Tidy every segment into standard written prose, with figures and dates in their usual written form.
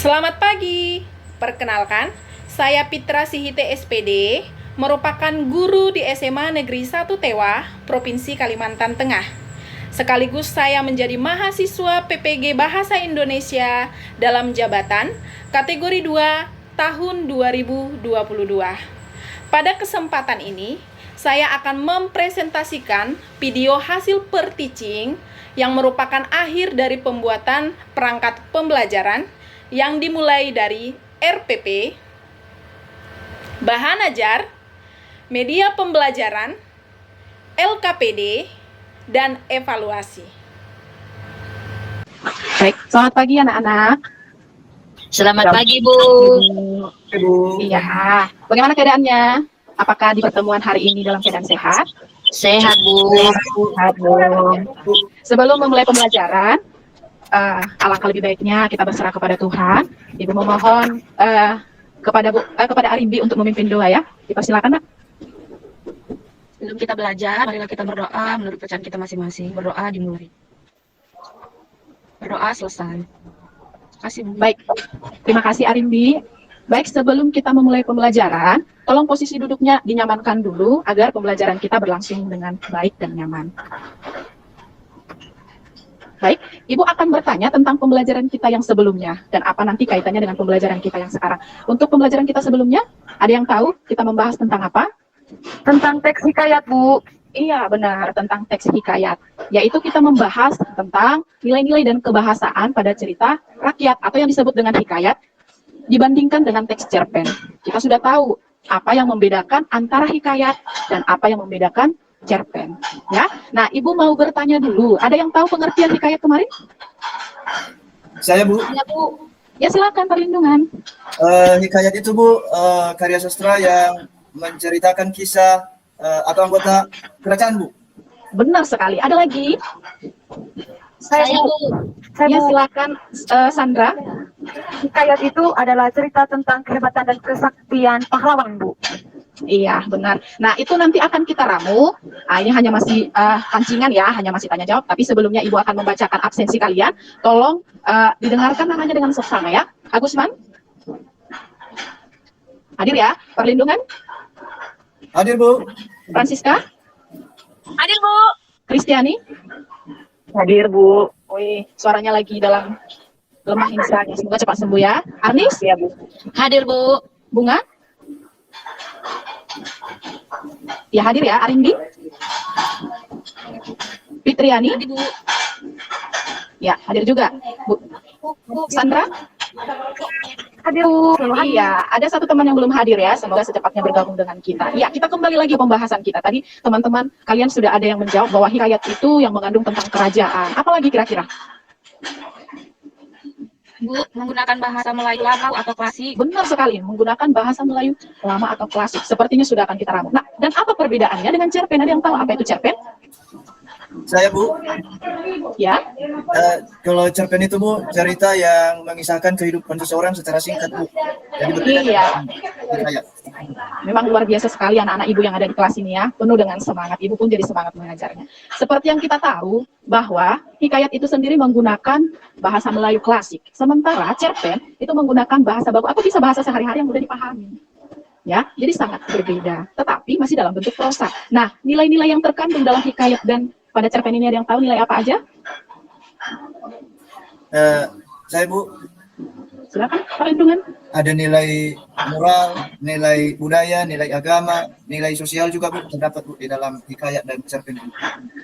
Selamat pagi. Perkenalkan, saya Pitra Sihite SPD, merupakan guru di SMA Negeri 1 Tewa, Provinsi Kalimantan Tengah. Sekaligus saya menjadi mahasiswa PPG Bahasa Indonesia dalam jabatan kategori 2 tahun 2022. Pada kesempatan ini, saya akan mempresentasikan video hasil per-teaching yang merupakan akhir dari pembuatan perangkat pembelajaran yang dimulai dari RPP, bahan ajar, media pembelajaran, LKPD, dan evaluasi. Baik, selamat pagi anak-anak. Selamat pagi, Bu. Iya, bagaimana keadaannya? Apakah di pertemuan hari ini dalam keadaan sehat? Sehat, Bu. Sehat, Bu. Sebelum memulai pembelajaran, alangkah lebih baiknya kita berserah kepada Tuhan. Ibu memohon kepada Arimbi untuk memimpin doa ya. Dipersilakan, Nak. Sebelum kita belajar, marilah kita berdoa menurut bacaan kita masing-masing. Berdoa dimulai. Berdoa selesai. Terima kasih, Bu. Baik, terima kasih Arimbi. Baik, sebelum kita memulai pembelajaran, tolong posisi duduknya dinyamankan dulu agar pembelajaran kita berlangsung dengan baik dan nyaman. Baik, Ibu akan bertanya tentang pembelajaran kita yang sebelumnya dan apa nanti kaitannya dengan pembelajaran kita yang sekarang. Untuk pembelajaran kita sebelumnya, ada yang tahu kita membahas tentang apa? Tentang teks hikayat, Bu. Iya, benar, tentang teks hikayat. Yaitu kita membahas tentang nilai-nilai dan kebahasaan pada cerita rakyat atau yang disebut dengan hikayat dibandingkan dengan teks cerpen. Kita sudah tahu apa yang membedakan antara hikayat dan apa yang membedakan cerpen. Ya, nah Ibu mau bertanya dulu. Ada yang tahu pengertian hikayat kemarin? Saya, Bu. Ya, Bu. Ya, silakan perlindungan. Hikayat itu, Bu, karya sastra yang menceritakan kisah atau anggota kerajaan, Bu. Benar sekali. Ada lagi? Saya, Bu. Ya, silakan Sandra. Hikayat itu adalah cerita tentang kehebatan dan kesaktian pahlawan, Bu. Iya, benar. Nah, itu nanti akan kita ramu. Ini hanya masih pancingan ya, hanya masih tanya jawab. Tapi sebelumnya Ibu akan membacakan absensi kalian. Tolong didengarkan namanya dengan seksama ya. Agusman? Hadir ya. Perlindungan? Hadir, Bu. Francisca? Hadir, Bu. Kristiani? Hadir, Bu. Wih, suaranya lagi dalam lemah insangnya. Semoga cepat sembuh ya. Arnis? Ya, Bu. Hadir, Bu. Bunga? Ya, hadir ya. Arindi? Fitriani? Hadir, Bu. Ya, hadir juga. Bu Sandra? Hadir, Bu. Iya, ada satu teman yang belum hadir ya. Semoga secepatnya bergabung dengan kita. Ya, kita kembali lagi pembahasan kita. Tadi teman-teman kalian sudah ada yang menjawab bahwa hikayat itu yang mengandung tentang kerajaan. Apalagi kira-kira? Bu, menggunakan bahasa Melayu lama atau klasik. Benar sekali, menggunakan bahasa Melayu lama atau klasik. Sepertinya sudah akan kita ramu. Nah, dan apa perbedaannya dengan cerpen? Ada yang tahu apa itu cerpen? Saya, Bu. Ya, Kalau cerpen itu, Bu, cerita yang mengisahkan kehidupan seseorang secara singkat, Bu. Jadi berbeda Iya. dengan hikayat. memang luar biasa sekali anak-anak Ibu yang ada di kelas ini ya. Penuh dengan semangat. Ibu pun jadi semangat mengajarnya. Seperti yang kita tahu bahwa hikayat itu sendiri menggunakan bahasa Melayu klasik. Sementara cerpen itu menggunakan bahasa baku atau bisa bahasa sehari-hari yang mudah dipahami. Ya, jadi sangat berbeda. Tetapi masih dalam bentuk prosa. Nah, nilai-nilai yang terkandung dalam hikayat dan pada cerpen ini ada yang tahu nilai apa aja? Saya, Bu, Silakan, perlindungan. ada nilai moral, nilai budaya, nilai agama, nilai sosial juga, Bu, terdapat, Bu, di dalam hikayat dan cerpen.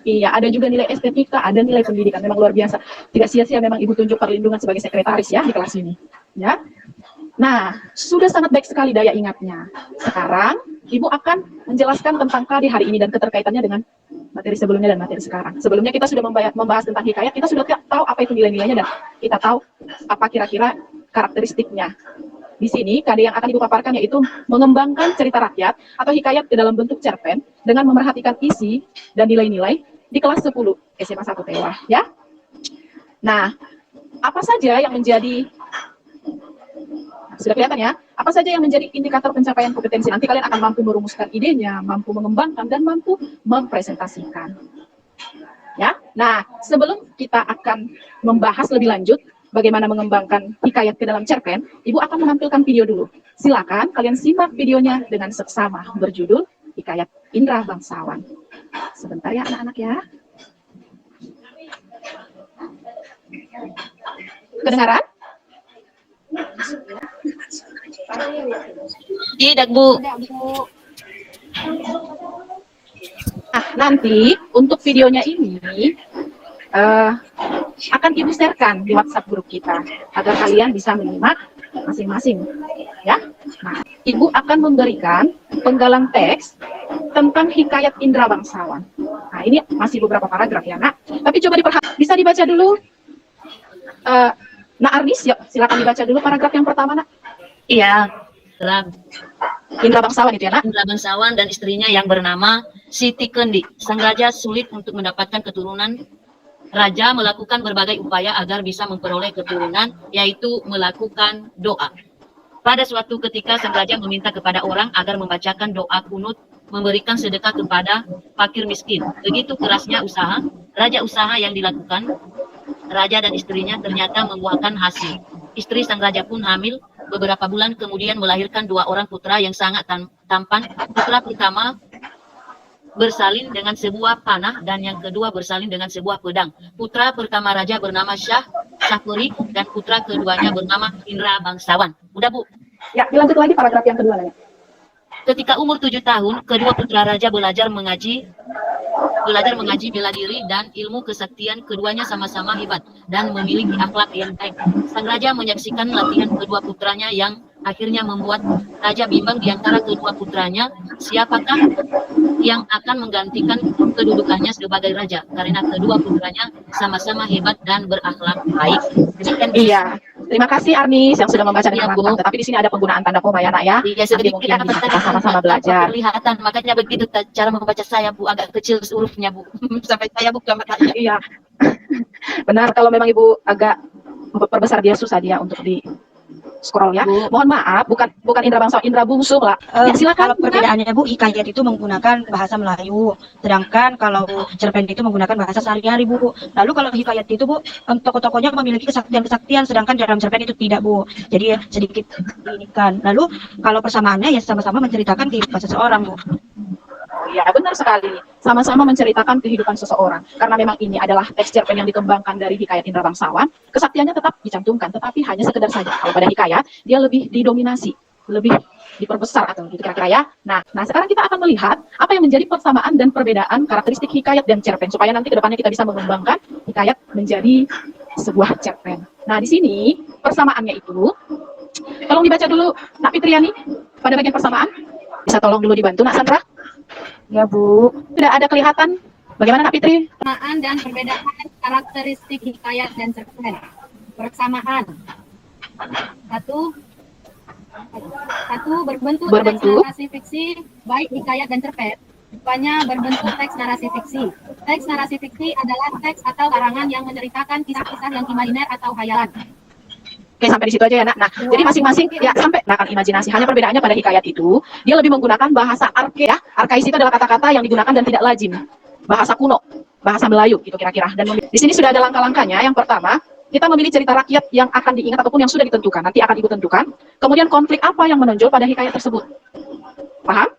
Iya, ada juga nilai estetika, ada nilai pendidikan. Memang luar biasa. Tidak sia-sia memang Ibu tunjuk perlindungan sebagai sekretaris ya di kelas ini. Ya. Nah, sudah sangat baik sekali daya ingatnya. Sekarang, Ibu akan menjelaskan tentang KD hari ini dan keterkaitannya dengan materi sebelumnya dan materi sekarang. Sebelumnya kita sudah membahas tentang hikayat, kita sudah tahu apa itu nilai-nilainya dan kita tahu apa kira-kira karakteristiknya. Di sini, KD yang akan Ibu paparkan yaitu mengembangkan cerita rakyat atau hikayat ke dalam bentuk cerpen dengan memerhatikan isi dan nilai-nilai di kelas 10 SMA 1 Tewa. Ya. Nah, apa saja yang menjadi sudah kelihatan ya, apa saja yang menjadi indikator pencapaian kompetensi. Nanti kalian akan mampu merumuskan idenya, mampu mengembangkan, dan mampu mempresentasikan. Ya, nah sebelum kita akan membahas lebih lanjut, bagaimana mengembangkan hikayat ke dalam cerpen, Ibu akan menampilkan video dulu. Silakan kalian simak videonya dengan seksama berjudul Hikayat Indra Bangsawan. Sebentar ya anak-anak ya. Kedengaran? Tidak, Bu. Nah, nanti untuk videonya ini akan Ibu sharekan di WhatsApp grup kita agar kalian bisa menyimak masing-masing, ya. Nah, Ibu akan memberikan penggalan teks tentang hikayat Indra Bangsawan. Nah, ini masih beberapa paragraf ya, Nak. Tapi coba bisa dibaca dulu. Nak Arnis, yuk, silakan dibaca dulu paragraf yang pertama, Nak. Iya. Dalam Indra Bangsawan itu ya, Nak. Indra Bangsawan dan istrinya yang bernama Siti Kendi. Sang raja sulit untuk mendapatkan keturunan. Raja melakukan berbagai upaya agar bisa memperoleh keturunan, yaitu melakukan doa. Pada suatu ketika sang raja meminta kepada orang agar membacakan doa kunut, memberikan sedekah kepada fakir miskin. Begitu kerasnya usaha, yang dilakukan, raja dan istrinya ternyata membuahkan hasil. Istri sang raja pun hamil. Beberapa bulan kemudian melahirkan 2 orang putra yang sangat tampan. Putra pertama bersalin dengan sebuah panah dan yang kedua bersalin dengan sebuah pedang. Putra pertama raja bernama Syahpuri dan putra keduanya bernama Indra Bangsawan. Udah, Bu? Ya, dilanjut lagi paragraf yang kedua, Nak. Ketika umur 7 tahun, kedua putra raja belajar mengaji bela diri dan ilmu kesaktian. Keduanya sama-sama hebat dan memiliki akhlak yang baik. Sang raja menyaksikan latihan kedua putranya yang akhirnya membuat raja bimbang di antara kedua putranya, siapakah yang akan menggantikan kedudukannya sebagai raja, karena kedua putranya sama-sama hebat dan berakhlak baik. Iya, terima kasih Arnis yang sudah membaca dengan Bu. lengkap. Tapi di sini ada penggunaan tanda koma ya, Nak ya. Iya, Nanti sedikit mungkin bisa kita sama-sama belajar. kelihatan, makanya begitu cara membaca saya, Bu, agak kecil hurufnya, Bu. Sampai saya buka matanya. Iya, benar. Kalau memang Ibu agak perbesar dia susah dia untuk di scroll ya. Bu. Mohon maaf, bukan Indra Bangsawan, Indra Bungsu lah. Ya, silakan. Kalau perbedaannya Bu, hikayat itu menggunakan bahasa Melayu, sedangkan kalau cerpen itu menggunakan bahasa sehari-hari Bu. Lalu kalau hikayat itu Bu, tokoh-tokohnya memiliki kesaktian-kesaktian, sedangkan dalam cerpen itu tidak Bu. Jadi ya, sedikit diinikan. Lalu kalau persamaannya ya sama-sama menceritakan kehidupan seseorang Bu. Ya, benar sekali. Sama-sama menceritakan kehidupan seseorang. Karena memang ini adalah teks cerpen yang dikembangkan dari hikayat Indra Bangsawan, kesaktiannya tetap dicantumkan, tetapi hanya sekedar saja. Kalau pada hikayat, dia lebih didominasi, lebih diperbesar atau gitu kira-kira ya. Nah, sekarang kita akan melihat apa yang menjadi persamaan dan perbedaan karakteristik hikayat dan cerpen, supaya nanti kedepannya kita bisa mengembangkan hikayat menjadi sebuah cerpen. Nah, di sini persamaannya itu, tolong dibaca dulu, Nak Fitriani, pada bagian persamaan. Bisa tolong dulu dibantu, Nak Sandra? Ya, Bu. Sudah ada kelihatan bagaimana, Nak Fitri? Persamaan dan perbedaan karakteristik hikayat dan cerpen. Persamaan. Satu berbentuk teks narasi fiksi, baik hikayat dan cerpen. Rupanya berbentuk teks narasi fiksi. Teks narasi fiksi adalah teks atau karangan yang menceritakan kisah-kisah yang imajiner atau khayalan. Oke, sampai di situ aja ya, Nak. Nah, jadi masing-masing ya sampai akan imajinasi. Hanya perbedaannya pada hikayat itu, dia lebih menggunakan bahasa arke ya. Arkais itu adalah kata-kata yang digunakan dan tidak lazim. Bahasa kuno, bahasa Melayu gitu kira-kira. Dan di sini sudah ada langkah-langkahnya. Yang pertama, kita memilih cerita rakyat yang akan diingat ataupun yang sudah ditentukan. Nanti akan Ibu tentukan. Kemudian konflik apa yang menonjol pada hikayat tersebut. Paham?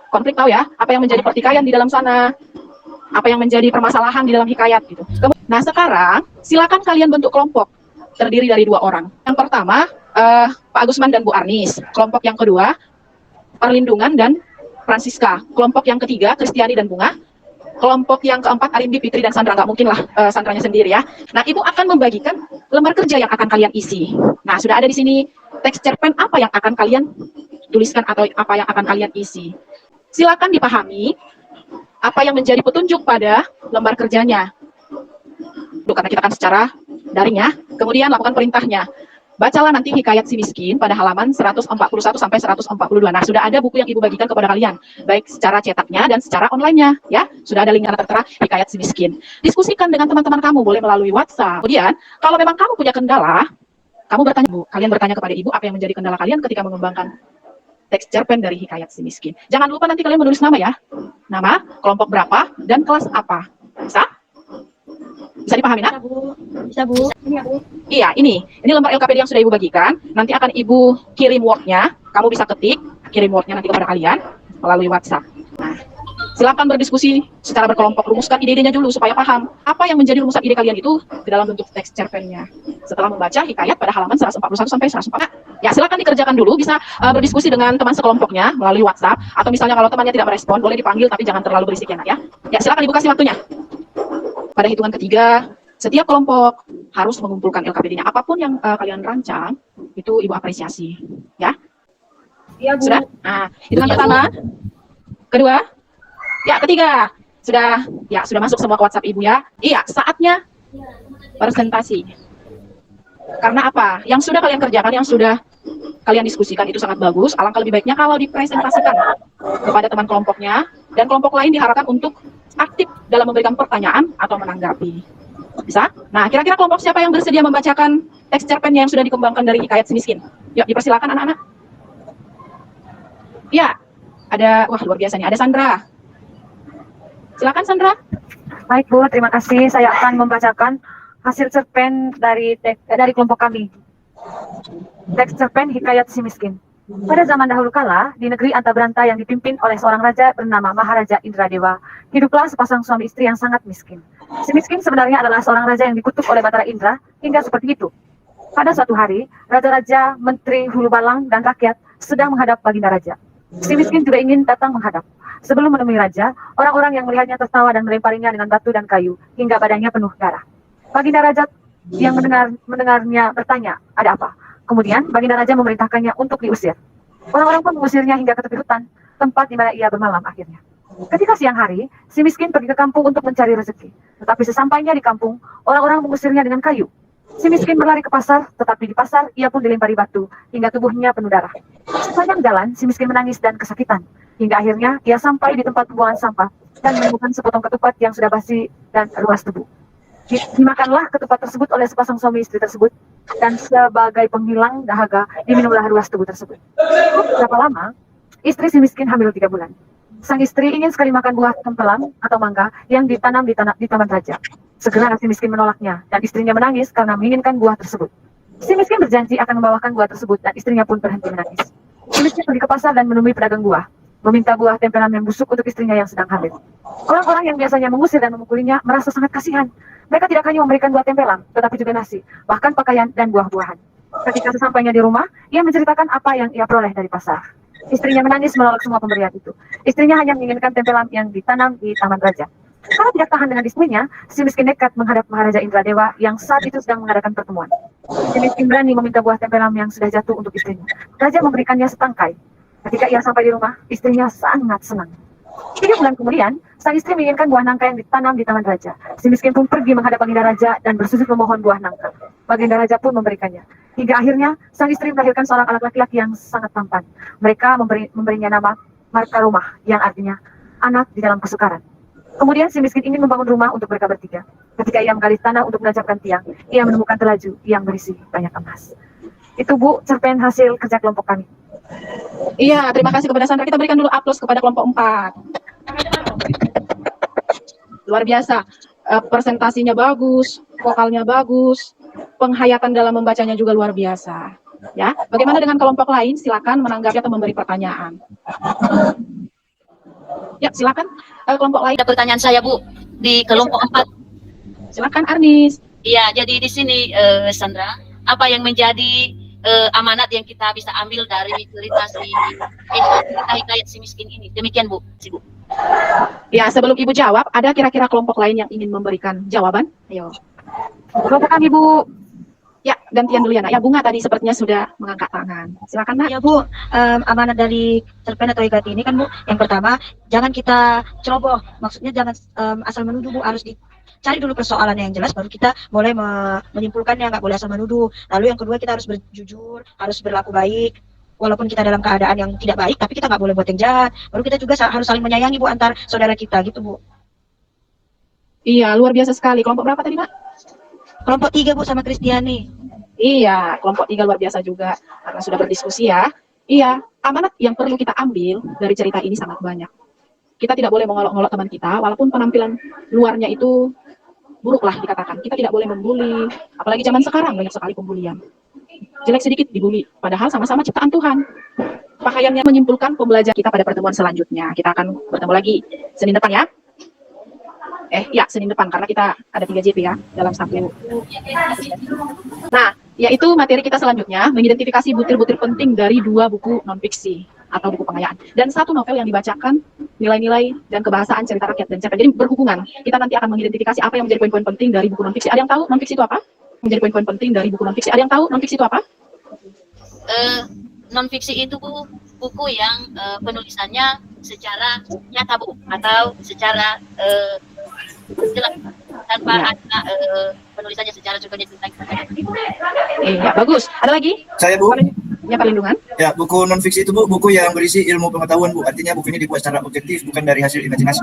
Konflik tahu ya, apa yang menjadi pertikaian di dalam sana, apa yang menjadi permasalahan di dalam hikayat gitu. Nah, sekarang silakan kalian bentuk kelompok. Terdiri dari 2 orang. Yang pertama, Pak Agusman dan Bu Arnis. Kelompok yang kedua, Perlindungan dan Francisca. Kelompok yang ketiga, Kristiani dan Bunga. Kelompok yang keempat, Arindi, Fitri, dan Sandra. Nggak mungkin lah Sandranya sendiri ya. Nah, Ibu akan membagikan lembar kerja yang akan kalian isi. Nah, sudah ada di sini teks cerpen apa yang akan kalian tuliskan atau apa yang akan kalian isi. Silakan dipahami apa yang menjadi petunjuk pada lembar kerjanya. Karena kita akan secara daring ya. Kemudian lakukan perintahnya. Bacalah nanti hikayat si miskin pada halaman 141 sampai 142. Nah, sudah ada buku yang Ibu bagikan kepada kalian, baik secara cetaknya dan secara online-nya ya. Sudah ada link tertera hikayat si miskin. Diskusikan dengan teman-teman kamu, boleh melalui WhatsApp. Kemudian, kalau memang kamu punya kendala, kamu bertanya, Bu. Kalian bertanya kepada Ibu apa yang menjadi kendala kalian ketika mengembangkan teks cerpen dari hikayat si miskin. Jangan lupa nanti kalian menulis nama ya. Nama, kelompok berapa, dan kelas apa. Bisa? Bisa dipahami, nak? Bisa Bu. Bisa Bu. Iya, ini lembar LKPD yang sudah Ibu bagikan. Nanti akan Ibu kirim Word-nya. Kamu bisa ketik, kirim Word-nya nanti kepada kalian melalui WhatsApp. Nah, silakan berdiskusi secara berkelompok, rumuskan ide-idenya dulu supaya paham apa yang menjadi rumusan ide kalian itu di dalam bentuk teks cerpennya. Setelah membaca hikayat pada halaman 141 sampai 144. Ya, silakan dikerjakan dulu, bisa berdiskusi dengan teman sekelompoknya melalui WhatsApp, atau misalnya kalau temannya tidak merespon, boleh dipanggil tapi jangan terlalu berisik ya, nak ya. Ya, silakan Ibu kasih waktunya. Pada hitungan ketiga, setiap kelompok harus mengumpulkan LKPD-nya. Apapun yang kalian rancang, itu Ibu apresiasi. Ya? Iya, Bu. Sudah? Nah, hitungan pertama, kedua, ya ketiga. Sudah masuk semua ke WhatsApp Ibu ya. Iya, saatnya presentasi. Karena apa? Yang sudah kalian kerjakan, yang sudah kalian diskusikan itu sangat bagus. Alangkah lebih baiknya kalau dipresentasikan kepada teman kelompoknya, dan kelompok lain diharapkan untuk aktif dalam memberikan pertanyaan atau menanggapi. Bisa? Nah, kira-kira kelompok siapa yang bersedia membacakan teks cerpennya yang sudah dikembangkan dari hikayat si miskin? Yuk, dipersilakan anak-anak. Ya, wah luar biasa nih, ada Sandra. Silakan Sandra. Baik Bu, terima kasih. Saya akan membacakan hasil cerpen dari kelompok kami. Teks cerpen Hikayat si Miskin. Pada zaman dahulu kala, di negeri Antabranta yang dipimpin oleh seorang raja bernama Maharaja Indradewa, hiduplah sepasang suami istri yang sangat miskin. Si miskin sebenarnya adalah seorang raja yang dikutuk oleh Batara Indra hingga seperti itu. Pada suatu hari, raja-raja, menteri, hulu balang, dan rakyat sedang menghadap baginda raja. Si miskin juga ingin datang menghadap. Sebelum menemui raja, orang-orang yang melihatnya tertawa dan melemparinya dengan batu dan kayu hingga badannya penuh darah. Baginda raja yang mendengarnya bertanya, ada apa? Kemudian baginda raja memerintahkannya untuk diusir. Orang-orang pun mengusirnya hingga ke tepi hutan, tempat di mana ia bermalam akhirnya. Ketika siang hari, si miskin pergi ke kampung untuk mencari rezeki. Tetapi sesampainya di kampung, orang-orang mengusirnya dengan kayu. Si miskin berlari ke pasar, tetapi di pasar ia pun dilempari batu hingga tubuhnya penuh darah. Sepanjang jalan, si miskin menangis dan kesakitan. Hingga akhirnya ia sampai di tempat pembuangan sampah dan menemukan sepotong ketupat yang sudah basi dan ruas tebu. Dimakanlah ketupat tersebut oleh sepasang suami istri tersebut, dan sebagai penghilang dahaga diminumlah ruas tubuh tersebut. Berapa lama? Istri si miskin hamil 3 bulan. Sang istri ingin sekali makan buah tempelang atau mangga yang ditanam di taman raja. Segera si miskin menolaknya, dan istrinya menangis karena menginginkan buah tersebut. Si miskin berjanji akan membawakan buah tersebut, dan istrinya pun berhenti menangis. Si miskin pergi ke pasar dan menemui pedagang buah, meminta buah tempelan yang busuk untuk istrinya yang sedang hamil. Orang-orang yang biasanya mengusir dan memukulinya merasa sangat kasihan. Mereka tidak hanya memberikan buah tempelang, tetapi juga nasi, bahkan pakaian dan buah-buahan. Ketika sesampainya di rumah, ia menceritakan apa yang ia peroleh dari pasar. Istrinya menangis menolak semua pemberian itu. Istrinya hanya menginginkan tempelan yang ditanam di taman raja. Karena tidak tahan dengan istrinya, si miskin nekat menghadap Maharaja Indradewa yang saat itu sedang mengadakan pertemuan. Si miskin berani meminta buah tempelan yang sudah jatuh untuk istrinya. Raja memberikannya setangkai. Ketika ia sampai di rumah, istrinya sangat senang. 3 bulan kemudian, sang istri menginginkan buah nangka yang ditanam di taman raja. Si miskin pun pergi menghadap baginda raja dan bersujud memohon buah nangka. Baginda raja pun memberikannya. Hingga akhirnya, sang istri melahirkan seorang anak laki-laki yang sangat tampan. Mereka memberinya nama Markarumah, yang artinya anak di dalam kesukaran. Kemudian si miskin ingin membangun rumah untuk mereka bertiga. Ketika ia menggali tanah untuk menancapkan tiang, ia menemukan telaju yang berisi banyak emas. Itu Bu, cerpen hasil kerja kelompok kami. Iya, terima kasih kepada Sandra. Kita berikan dulu aplaus kepada kelompok 4. Luar biasa. Presentasinya bagus, vokalnya bagus, penghayatan dalam membacanya juga luar biasa. Ya, bagaimana dengan kelompok lain? Silakan menanggapi atau memberi pertanyaan. Ya, silakan kelompok lain. Ada pertanyaan saya Bu di kelompok 4. Silakan Arnis. Iya, jadi di sini Sandra, apa yang menjadi amanat yang kita bisa ambil dari cerita hikayat si miskin ini? Demikian Bu. Ya, sebelum Ibu jawab, ada kira-kira kelompok lain yang ingin memberikan jawaban? Ayo. Kelompok kami Bu. Ya, gantian dulu ya, Nak. Ya, Bunga tadi sepertinya sudah mengangkat tangan. Silakan, Nak. Ya Bu, amanat dari cerpen atau hikayat ini kan Bu, yang pertama, jangan kita ceroboh. Maksudnya jangan asal menuduh Bu, harus dicari dulu persoalannya yang jelas, baru kita boleh menyimpulkannya, nggak boleh asal menuduh. Lalu yang kedua, kita harus berjujur, harus berlaku baik. Walaupun kita dalam keadaan yang tidak baik, tapi kita nggak boleh buat yang jahat. Baru kita juga harus saling menyayangi Bu, antar saudara kita gitu Bu. Iya, luar biasa sekali. Kelompok berapa tadi, Nak? Kelompok 3 Bu, sama Kristiani. Iya, kelompok 3 luar biasa juga. Karena sudah berdiskusi ya. Iya, amanat yang perlu kita ambil dari cerita ini sangat banyak. Kita tidak boleh mengolok-olok teman kita, walaupun penampilan luarnya itu buruk lah dikatakan. Kita tidak boleh membuli, apalagi zaman sekarang banyak sekali pembulian. Jelek sedikit dibully, padahal sama-sama ciptaan Tuhan. Pakaiannya menyimpulkan pembelajaran kita pada pertemuan selanjutnya. Kita akan bertemu lagi Senin depan ya. Ya, Senin depan karena kita ada 3 JP ya dalam satu. Nah, yaitu materi kita selanjutnya mengidentifikasi butir-butir penting dari 2 buku non-fiksi atau buku pengayaan dan 1 novel yang dibacakan, nilai-nilai dan kebahasaan cerita rakyat dan cerpen. Jadi berhubungan. Kita nanti akan mengidentifikasi apa yang menjadi poin-poin penting dari buku non-fiksi. Ada yang tahu non-fiksi itu apa? Menjadi poin-poin penting dari buku non-fiksi. Ada yang tahu non-fiksi itu apa? Non-fiksi itu buku yang penulisannya secara nyata Bu, atau secara jelas tanpa Ya. ada penulisannya secara contohnya tentang Iya, bagus. Ada lagi? Saya Bu, Ya, perlindungan. ya buku non fiksi itu Bu, buku yang berisi ilmu pengetahuan Bu. Artinya buku ini dibuat secara objektif, bukan dari hasil imajinasi.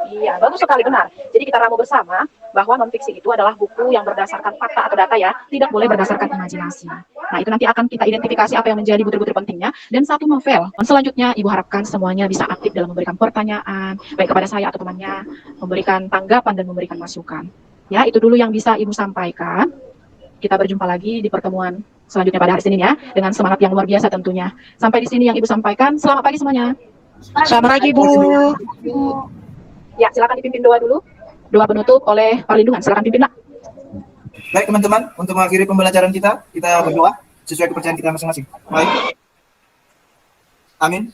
Iya, bagus sekali, benar. Jadi kita ramu bersama bahwa non-fiksi itu adalah buku yang berdasarkan fakta atau data ya, tidak boleh berdasarkan imajinasi. Nah, itu nanti akan kita identifikasi apa yang menjadi butir-butir pentingnya. Dan 1 novel. Selanjutnya, Ibu harapkan semuanya bisa aktif dalam memberikan pertanyaan, baik kepada saya atau temannya, memberikan tanggapan dan memberikan masukan. Ya, itu dulu yang bisa Ibu sampaikan. Kita berjumpa lagi di pertemuan selanjutnya pada hari Senin ya, dengan semangat yang luar biasa tentunya. Sampai di sini yang Ibu sampaikan. Selamat pagi semuanya. Selamat pagi, Bu. Ya, silakan dipimpin doa dulu. Doa penutup oleh perlindungan. Silakan pimpin, Nak. Baik teman-teman, untuk mengakhiri pembelajaran kita berdoa sesuai kepercayaan kita masing-masing. Baik. Amin.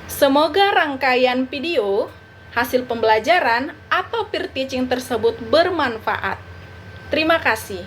Semoga rangkaian video, hasil pembelajaran, atau peer teaching tersebut bermanfaat. Terima kasih.